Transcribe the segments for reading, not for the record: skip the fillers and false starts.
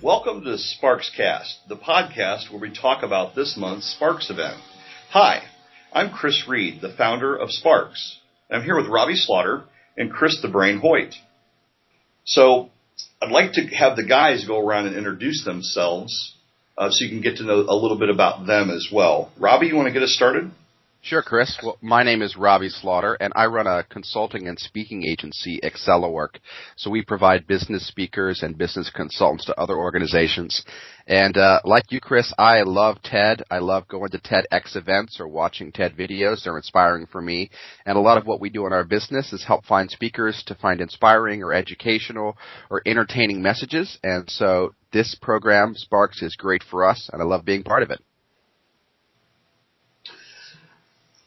Welcome to Sparks Cast, the podcast where we talk about this month's Sparks event. Hi, I'm Chris Reed, the founder of Sparks. I'm here with Robbie Slaughter and Chris the Brain Hoyt. So I'd like to have the guys go around and introduce themselves so you can get to know a little bit about them as well. Robbie, you want to get us started? Sure, Chris. Well, my name is Robbie Slaughter, and I run a consulting and speaking agency, Excellawork. So we provide business speakers and business consultants to other organizations. And like you, Chris, I love TED. I love going to TEDx events or watching TED videos. They're inspiring for me. And a lot of what we do in our business is help find speakers to find inspiring or educational or entertaining messages. And so this program, Sparks, is great for us, and I love being part of it.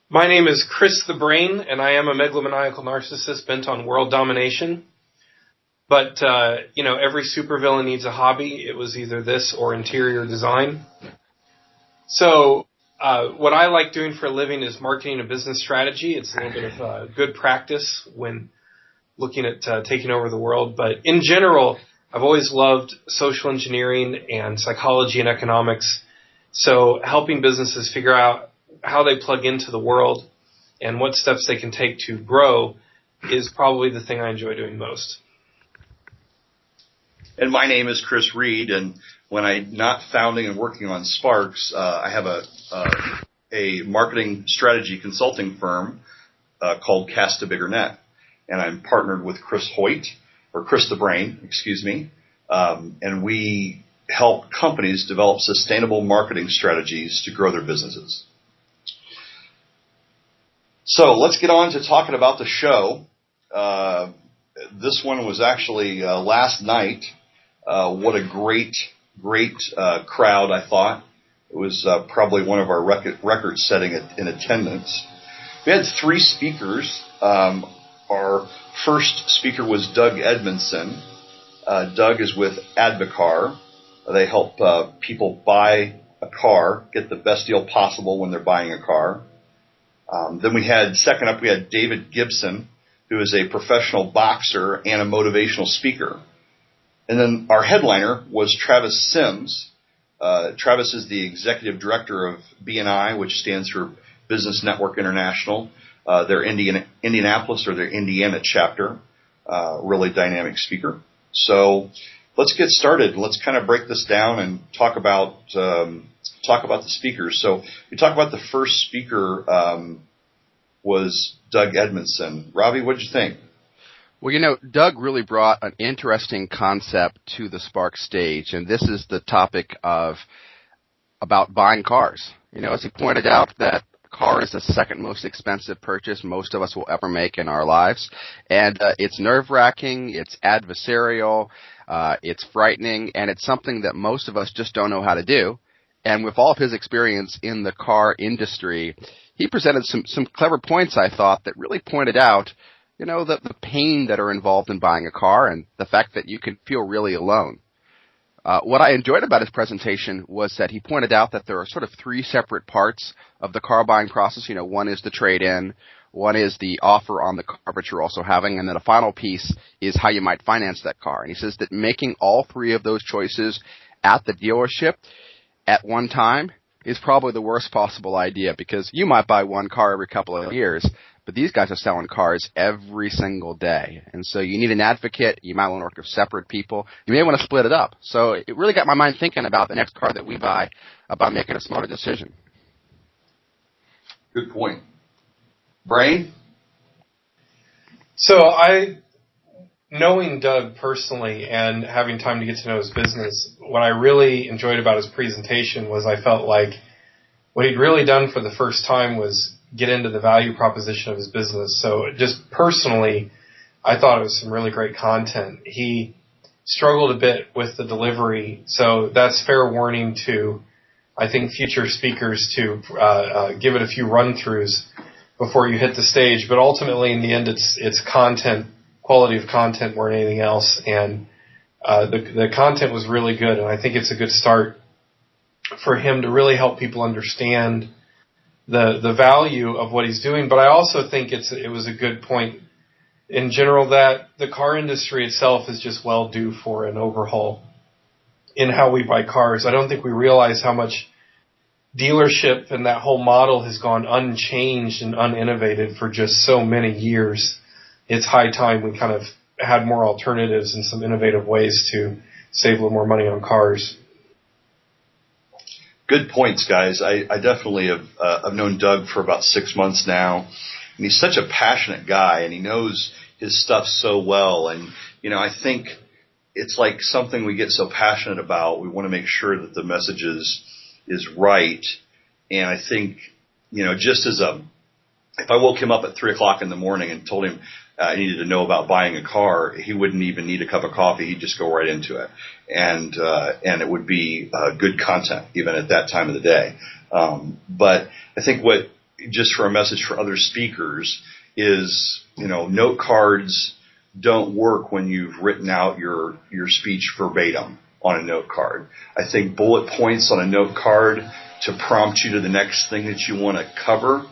My name is Chris the Brain, and I am a megalomaniacal narcissist bent on world domination. But, every supervillain needs a hobby. It was either this or interior design. So what I like doing for a living is marketing and business strategy. It's a little bit of good practice when looking at taking over the world. But in general, I've always loved social engineering and psychology and economics. So helping businesses figure out how they plug into the world and what steps they can take to grow is probably the thing I enjoy doing most. And my name is Chris Reed, and when I'm not founding and working on Sparks, I have a marketing strategy consulting firm called Cast a Bigger Net, and I'm partnered with Chris Hoyt, or Chris the Brain, excuse me, and we help companies develop sustainable marketing strategies to grow their businesses. So let's get on to talking about the show. This one was actually last night. What a great crowd, I thought. It was probably one of our record-setting in attendance. We had three speakers. Our first speaker was Doug Edmondson. Doug is with Advocar. They help people buy a car, get the best deal possible when they're buying a car. Then we had David Gibson, who is a professional boxer and a motivational speaker. And then our headliner was Travis Sims. Travis is the executive director of BNI, which stands for Business Network International. Their Indianapolis or their Indiana chapter. Really dynamic speaker. So let's get started. Let's kind of break this down and talk about the speakers. So we talk about the first speaker was Doug Edmondson. Robbie, what did you think? Well, Doug really brought an interesting concept to the Spark stage, and this is the topic about buying cars. As he pointed out, that car is the second most expensive purchase most of us will ever make in our lives, and it's nerve-wracking, it's adversarial, it's frightening, and it's something that most of us just don't know how to do. And with all of his experience in the car industry, he presented some clever points, I thought, that really pointed out, the pain that are involved in buying a car and the fact that you can feel really alone. What I enjoyed about his presentation was that he pointed out that there are sort of three separate parts of the car buying process. One is the trade-in, one is the offer on the car that you're also having, and then a final piece is how you might finance that car. And he says that making all three of those choices at the dealership at one time is probably the worst possible idea, because you might buy one car every couple of years, but these guys are selling cars every single day. And so you need an advocate. You might want to work with separate people. You may want to split it up. So it really got my mind thinking about the next car that we buy, about making a smarter decision. Good point. Brain? So knowing Doug personally and having time to get to know his business, what I really enjoyed about his presentation was I felt like what he'd really done for the first time was get into the value proposition of his business. So just personally, I thought it was some really great content. He struggled a bit with the delivery, so that's fair warning to, I think, future speakers to give it a few run-throughs before you hit the stage. But ultimately, in the end, it's content, quality of content more than anything else. And the content was really good, and I think it's a good start for him to really help people understand the value of what he's doing. But I also think it was a good point in general that the car industry itself is just well due for an overhaul. in how we buy cars. I don't think we realize how much dealership and that whole model has gone unchanged and uninnovated for just so many years. It's high time we kind of had more alternatives and some innovative ways to save a little more money on cars. Good points, guys. I definitely have I've known Doug for about 6 months now, and he's such a passionate guy, and he knows his stuff so well. And, I think it's like something we get so passionate about, we want to make sure that the message is right. And I think, just as if I woke him up at 3 o'clock in the morning and told him I needed to know about buying a car, he wouldn't even need a cup of coffee. He'd just go right into it. And it would be good content even at that time of the day. But I think just for a message for other speakers is, note cards don't work when you've written out your speech verbatim on a note card. I think bullet points on a note card to prompt you to the next thing that you want to cover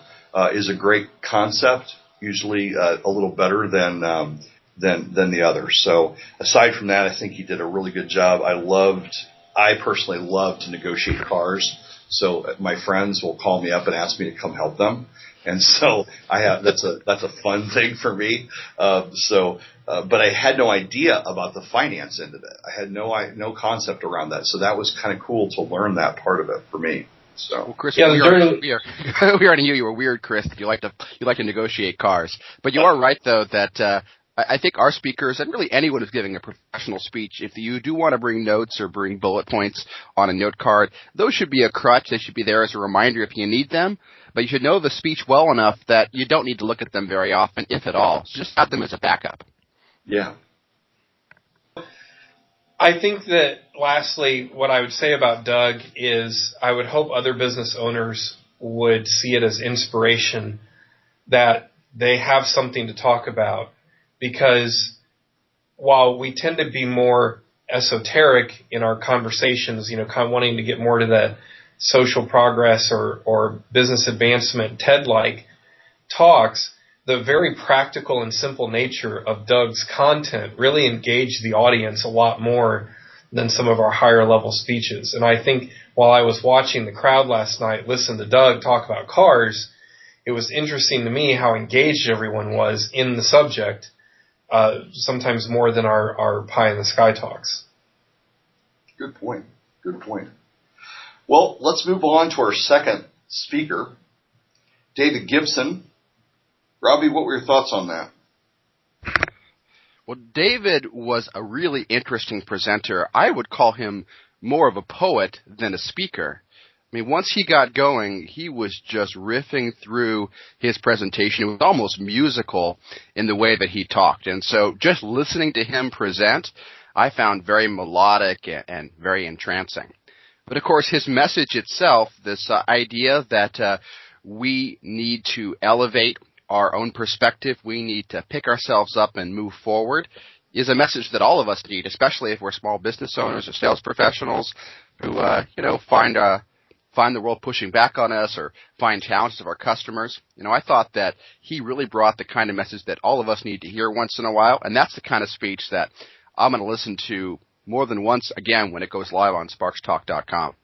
is a great concept, usually a little better than the others. So aside from that, I think he did a really good job. I personally love to negotiate cars. So my friends will call me up and ask me to come help them. And so that's a fun thing for me. But I had no idea about the finance end of it. I had no concept around that. So that was kind of cool to learn that part of it for me. So, well, Chris, we already knew you were weird, Chris. That you like to negotiate cars. But you are right, though, that I think our speakers and really anyone who's giving a professional speech, if you do want to bring notes or bring bullet points on a note card, those should be a crutch. They should be there as a reminder if you need them. But you should know the speech well enough that you don't need to look at them very often, if at all. So just have them as a backup. Yeah. I think that, lastly, what I would say about Doug is I would hope other business owners would see it as inspiration that they have something to talk about. Because while we tend to be more esoteric in our conversations, kind of wanting to get more to the social progress or business advancement TED-like talks, the very practical and simple nature of Doug's content really engaged the audience a lot more than some of our higher level speeches. And I think while I was watching the crowd last night listen to Doug talk about cars, it was interesting to me how engaged everyone was in the subject, sometimes more than our pie in the sky talks. Good point. Well, let's move on to our second speaker, David Gibson. Robbie, what were your thoughts on that? Well, David was a really interesting presenter. I would call him more of a poet than a speaker. I mean, once he got going, he was just riffing through his presentation. It was almost musical in the way that he talked. And so just listening to him present, I found very melodic and very entrancing. But, of course, his message itself, this idea that we need to elevate our own perspective, we need to pick ourselves up and move forward, is a message that all of us need, especially if we're small business owners or sales professionals who, find the world pushing back on us or find challenges of our customers. I thought that he really brought the kind of message that all of us need to hear once in a while, and that's the kind of speech that I'm going to listen to more than once again when it goes live on sparkstalk.com.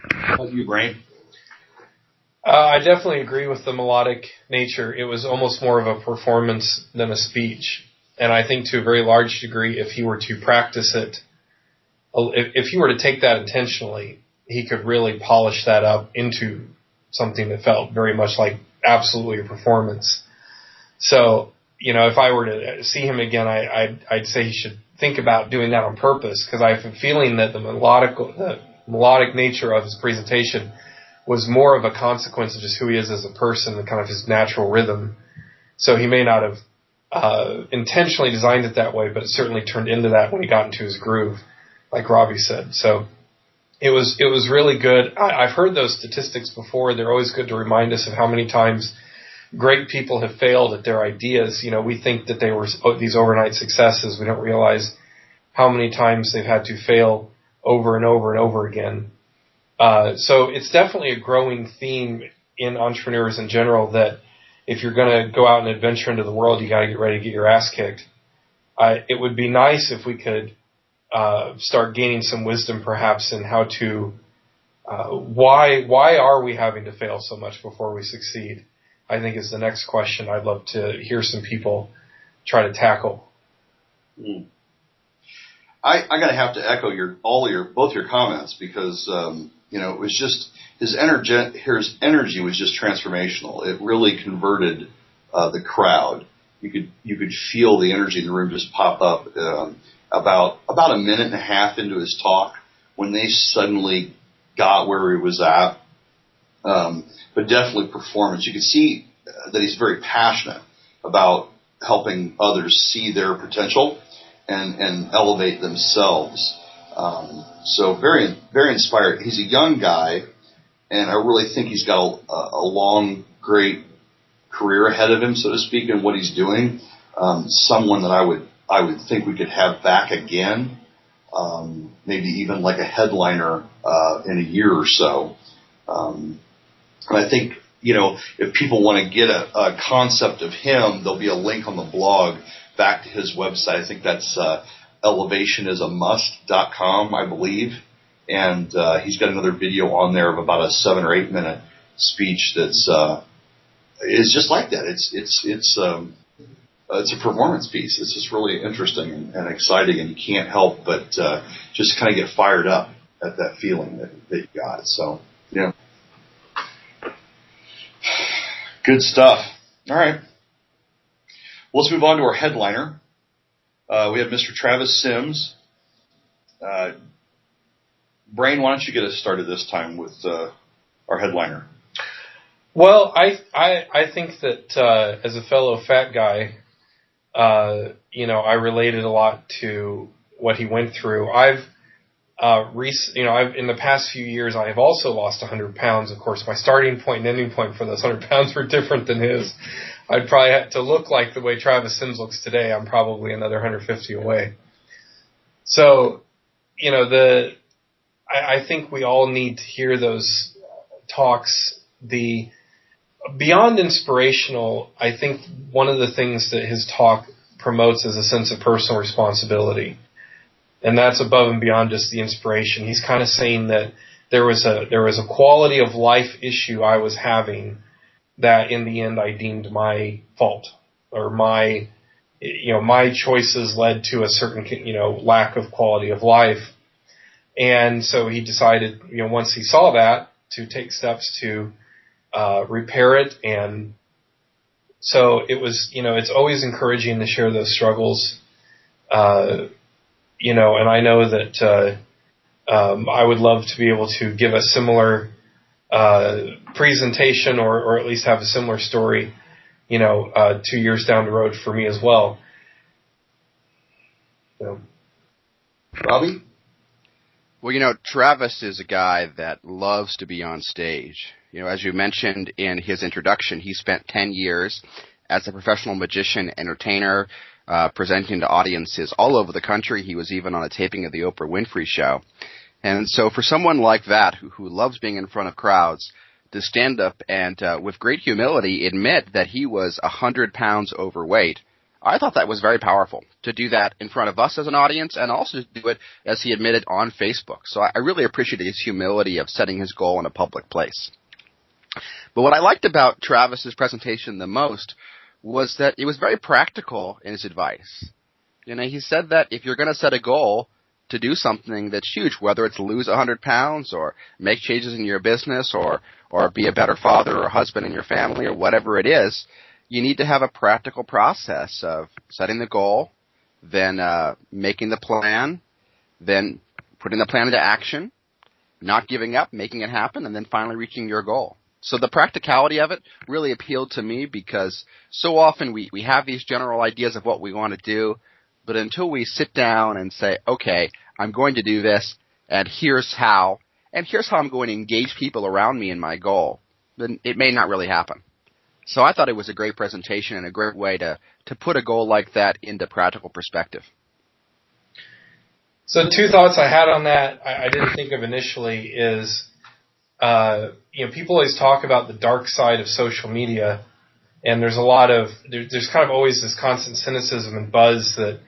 How about you, Brain? I definitely agree with the melodic nature. It was almost more of a performance than a speech. And I think to a very large degree, if he were to practice it, if he were to take that intentionally, he could really polish that up into something that felt very much like absolutely a performance. So, if I were to see him again, I'd say he should think about doing that on purpose, because I have a feeling that the melodic nature of his presentation was more of a consequence of just who he is as a person and kind of his natural rhythm. So he may not have intentionally designed it that way, but it certainly turned into that when he got into his groove, like Robbie said. So it was really good. I've heard those statistics before. They're always good to remind us of how many times great people have failed at their ideas. We think that they were these overnight successes. We don't realize how many times they've had to fail over and over and over again. So it's definitely a growing theme in entrepreneurs in general that if you're going to go out and adventure into the world, you got to get ready to get your ass kicked. It would be nice if we could start gaining some wisdom perhaps in how to, why are we having to fail so much before we succeed? I think is the next question I'd love to hear some people try to tackle. I'm going to have to echo both your comments because, it was just his energy was just transformational. It really converted the crowd. You could feel the energy in the room just pop up about a minute and a half into his talk when they suddenly got where he was at. But definitely performance. You could see that he's very passionate about helping others see their potential and elevate themselves. So very, very inspired. He's a young guy, and I really think he's got a long, great career ahead of him, so to speak, in what he's doing. Someone that I would think we could have back again, maybe even like a headliner in a year or so. And I think, if people want to get a concept of him, there'll be a link on the blog back to his website. I think that's elevationisamust.com, I believe. And he's got another video on there of about a 7 or 8 minute speech that's is just like that. It's a performance piece. It's just really interesting and exciting, and you can't help but just kind of get fired up at that feeling that you got. So, good stuff. All right. Let's move on to our headliner. We have Mr. Travis Sims. Brain, why don't you get us started this time with our headliner? Well, I think that as a fellow fat guy, I related a lot to what he went through. I've in the past few years, I have also lost 100 pounds. Of course, my starting point and ending point for those 100 pounds were different than his. I'd probably have to look like the way Travis Sims looks today. I'm probably another 150 away. So, I think we all need to hear those talks. The beyond inspirational, I think one of the things that his talk promotes is a sense of personal responsibility. And that's above and beyond just the inspiration. He's kind of saying that there was a quality of life issue I was having that in the end I deemed my fault, or my choices led to a certain, lack of quality of life. And so he decided, once he saw that, to take steps to repair it. And so it was, it's always encouraging to share those struggles. And I know that I would love to be able to give a similar presentation or at least have a similar story, 2 years down the road for me as well. So. Robbie? Well, Travis is a guy that loves to be on stage. As you mentioned in his introduction, he spent 10 years as a professional magician, entertainer, presenting to audiences all over the country. He was even on a taping of the Oprah Winfrey Show. And so for someone like that who loves being in front of crowds, to stand up and with great humility admit that he was 100 pounds overweight, I thought that was very powerful, to do that in front of us as an audience and also to do it, as he admitted, on Facebook. So I really appreciated his humility of setting his goal in a public place. But what I liked about Travis's presentation the most was that it was very practical in his advice. He said that if you're going to set a goal to do something that's huge, whether it's lose 100 pounds or make changes in your business or be a better father or husband in your family or whatever it is, you need to have a practical process of setting the goal, then making the plan, then putting the plan into action, not giving up, making it happen, and then finally reaching your goal. So the practicality of it really appealed to me because so often we have these general ideas of what we want to do, but until we sit down and say, okay, I'm going to do this, and here's how I'm going to engage people around me in my goal, then it may not really happen. So I thought it was a great presentation and a great way to put a goal like that into practical perspective. So 2 thoughts I had on that I didn't think of initially is, people always talk about the dark side of social media, and there's kind of always this constant cynicism and buzz that,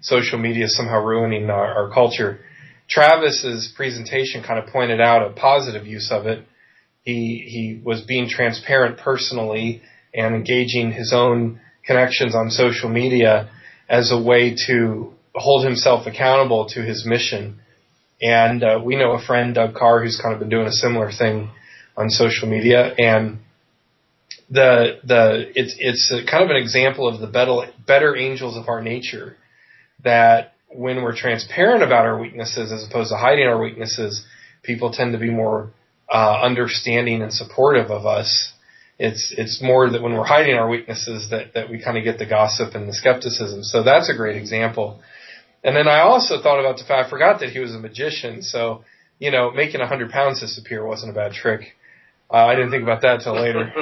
social media is somehow ruining our culture. Travis's presentation kind of pointed out a positive use of it. He was being transparent personally and engaging his own connections on social media as a way to hold himself accountable to his mission. And we know a friend, Doug Carr, who's kind of been doing a similar thing on social media. And it's kind of an example of the better angels of our nature, that when we're transparent about our weaknesses as opposed to hiding our weaknesses, people tend to be more understanding and supportive of us. It's more that when we're hiding our weaknesses that we kind of get the gossip and the skepticism. So that's a great example. And then I also thought about the fact, I forgot that he was a magician. So, making 100 pounds disappear wasn't a bad trick. I didn't think about that till later.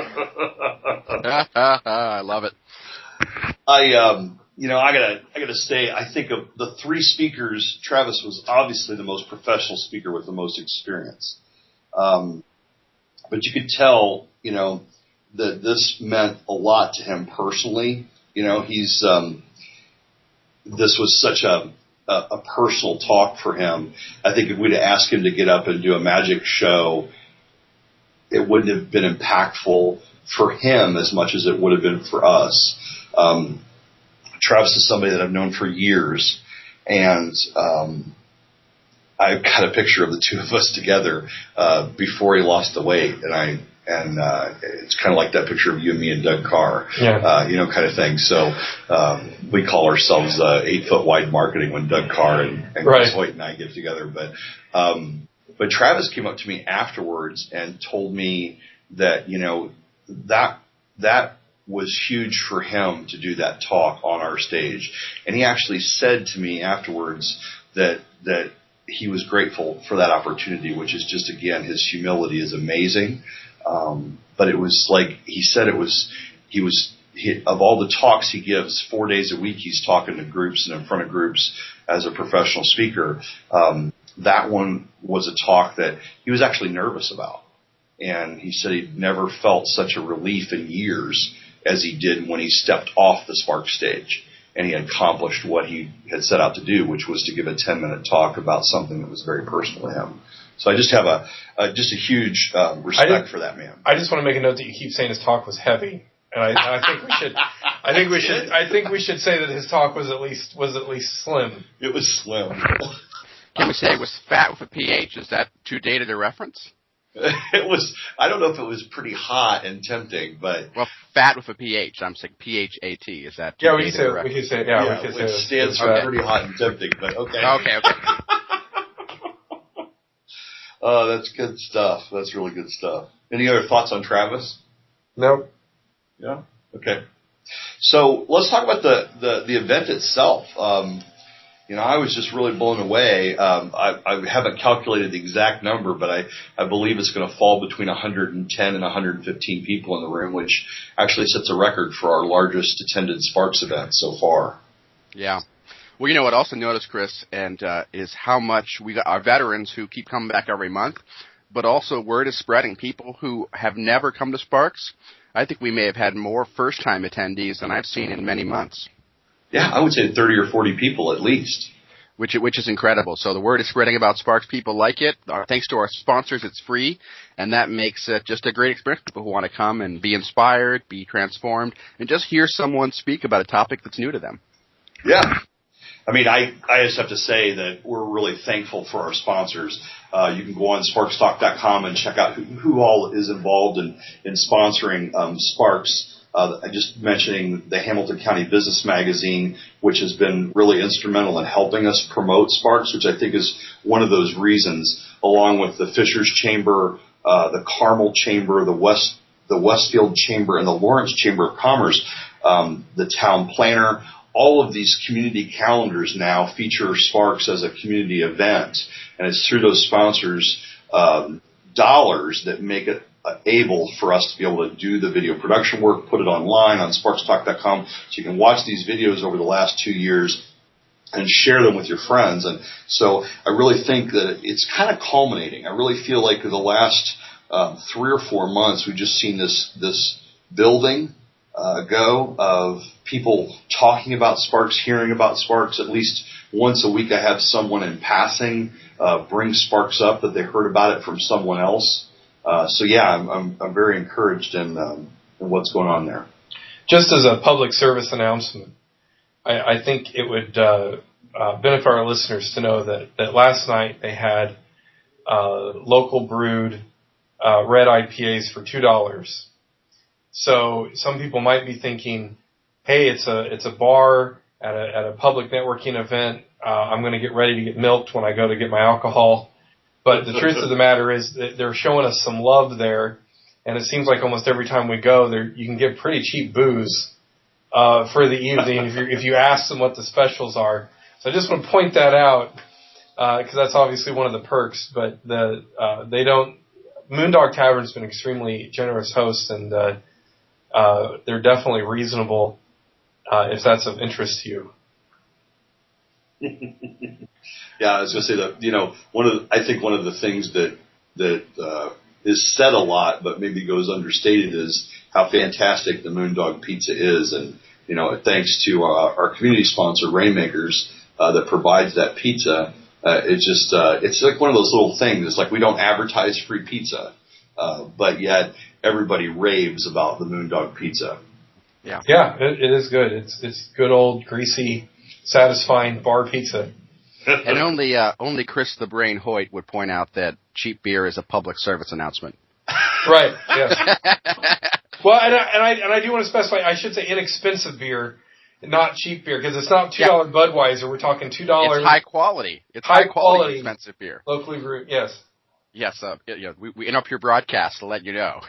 I love it. I gotta say, I think of the three speakers, Travis was obviously the most professional speaker with the most experience. But you could tell, that this meant a lot to him personally. This was such a personal talk for him. I think if we'd asked him to get up and do a magic show, it wouldn't have been impactful for him as much as it would have been for us. Travis is somebody that I've known for years, and I've got a picture of the two of us together before he lost the weight, and it's kind of like that picture of you and me and Doug Carr, kind of thing. So we call ourselves 8 foot wide marketing when Doug Carr and Chris Hoyt and I get together. But Travis came up to me afterwards and told me that that was huge for him to do that talk on our stage, and he actually said to me afterwards that he was grateful for that opportunity, which is just, again, his humility is amazing. But it was like he said, of all the talks he gives 4 days a week, he's talking to groups and in front of groups as a professional speaker. That one was a talk that he was actually nervous about. And he said he'd never felt such a relief in years as he did when he stepped off the Spark stage and he had accomplished what he had set out to do, which was to give a 10-minute talk about something that was very personal to him. So I just have a huge respect for that man. I just want to make a note that you keep saying his talk was heavy, and I think we should say that his talk was at least slim. It was slim. Can we say it was fat with a PH? Is that too dated a reference? It was. I don't know if it was pretty hot and tempting, but fat with a PH. I'm saying PHAT. Is that too we can say it stands for pretty hot and tempting. But okay. Okay. Oh, that's good stuff. That's really good stuff. Any other thoughts on Travis? No. Yeah. Okay. So let's talk about the event itself. I was just really blown away. I haven't calculated the exact number, but I believe it's going to fall between 110 and 115 people in the room, which actually sets a record for our largest attended Sparks event so far. Yeah. Well, what I also noticed, Chris, and is how much we got our veterans who keep coming back every month, but also word is spreading. People who have never come to Sparks, I think we may have had more first-time attendees than I've seen in many months. Yeah, I would say 30 or 40 people at least. Which is incredible. So the word is spreading about Sparks. People like it. Thanks to our sponsors, it's free, and that makes it just a great experience for people who want to come and be inspired, be transformed, and just hear someone speak about a topic that's new to them. Yeah. I mean, I just have to say that we're really thankful for our sponsors. You can go on sparkstalk.com and check out who all is involved in sponsoring Sparks. I just mentioning the Hamilton County Business Magazine, which has been really instrumental in helping us promote Sparks, which I think is one of those reasons, along with the Fishers Chamber, the Carmel Chamber, the Westfield Chamber, and the Lawrence Chamber of Commerce, the Town Planner. All of these community calendars now feature Sparks as a community event, and it's through those sponsors' dollars that make it able for us to be able to do the video production work, put it online on sparkstalk.com, so you can watch these videos over the last 2 years and share them with your friends. And so I really think that it's kind of culminating. I really feel like in the last 3 or 4 months, we've just seen this building go of people talking about Sparks, hearing about Sparks. At least once a week I have someone in passing bring Sparks up that they heard about it from someone else. So yeah, I'm very encouraged in what's going on there. Just as a public service announcement, I think it would benefit our listeners to know that last night they had local brewed red IPAs for $2. So some people might be thinking, hey, it's a bar at a public networking event. I'm going to get ready to get milked when I go to get my alcohol. But the truth of the matter is that they're showing us some love there, and it seems like almost every time we go, you can get pretty cheap booze for the evening if you ask them what the specials are. So I just want to point that out because that's obviously one of the perks. But Moondog Tavern's been extremely generous hosts, and they're definitely reasonable if that's of interest to you. Yeah, I was going to say that I think one of the things that is said a lot, but maybe goes understated, is how fantastic the Moondog Pizza is, and thanks to our community sponsor Rainmakers that provides that pizza. It's like one of those little things. It's like we don't advertise free pizza, but yet everybody raves about the Moondog Pizza. Yeah, it is good. It's good old greasy, satisfying bar pizza. And only Chris the Brain Hoyt would point out that cheap beer is a public service announcement. Right. Yes. Well, and I do want to specify. I should say inexpensive beer, not cheap beer, because it's not $2 Budweiser. We're talking $2. It's high quality. It's high quality expensive beer. Locally brewed. Yes. Yes. We interrupt your broadcast to let you know.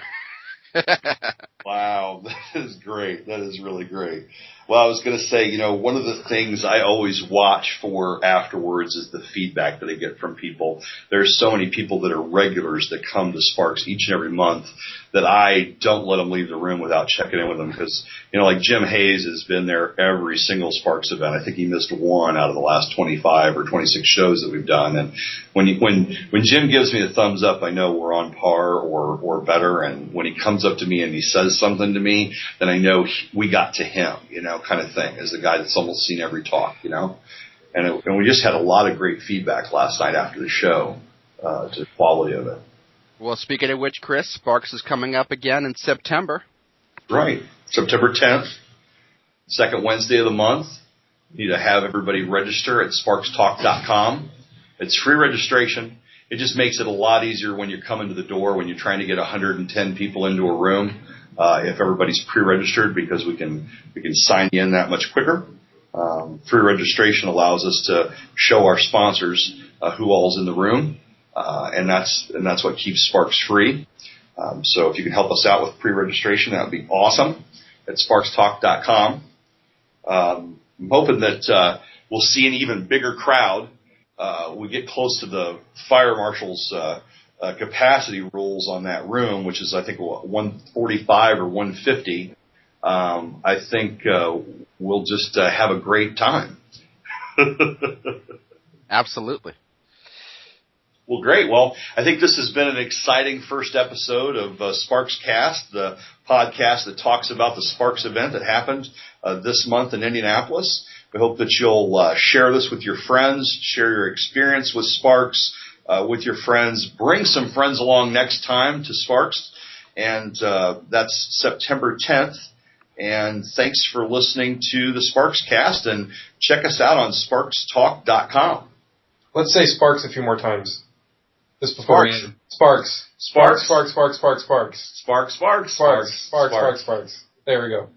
Wow, that is great. That is really great. Well, I was going to say, one of the things I always watch for afterwards is the feedback that I get from people. There's so many people that are regulars that come to Sparks each and every month that I don't let them leave the room without checking in with them because, like Jim Hayes has been there every single Sparks event. I think he missed one out of the last 25 or 26 shows that we've done. And when Jim gives me the thumbs up, I know we're on par or better. And when he comes up to me and he says something to me, then I know we got to him, kind of thing, as the guy that's almost seen every talk, And we just had a lot of great feedback last night after the show to the quality of it. Well, speaking of which, Chris, Sparks is coming up again in September. Right. September 10th, second Wednesday of the month. You need to have everybody register at sparkstalk.com. It's free registration. It just makes it a lot easier when you're coming to the door, when you're trying to get 110 people into a room, if everybody's pre-registered, because we can sign you in that much quicker. Free registration allows us to show our sponsors who all's in the room, and that's what keeps Sparks free. So if you can help us out with pre-registration, that would be awesome at sparkstalk.com. I'm hoping that we'll see an even bigger crowd. We get close to the fire marshal's capacity rules on that room, which is, I think, 145 or 150. I think we'll just have a great time. Absolutely. Well, great. Well, I think this has been an exciting first episode of Sparks Cast, the podcast that talks about the Sparks event that happened this month in Indianapolis. We hope that you'll share this with your friends, share your experience with Sparks with your friends. Bring some friends along next time to Sparks, and that's September 10th. And thanks for listening to the Sparks Cast, and check us out on sparkstalk.com. Let's say Sparks a few more times. Just before Sparks. Sparks. Sparks. Sparks. Sparks. Sparks. Sparks. Sparks. Sparks. Sparks. Sparks. Sparks. Sparks. There we go.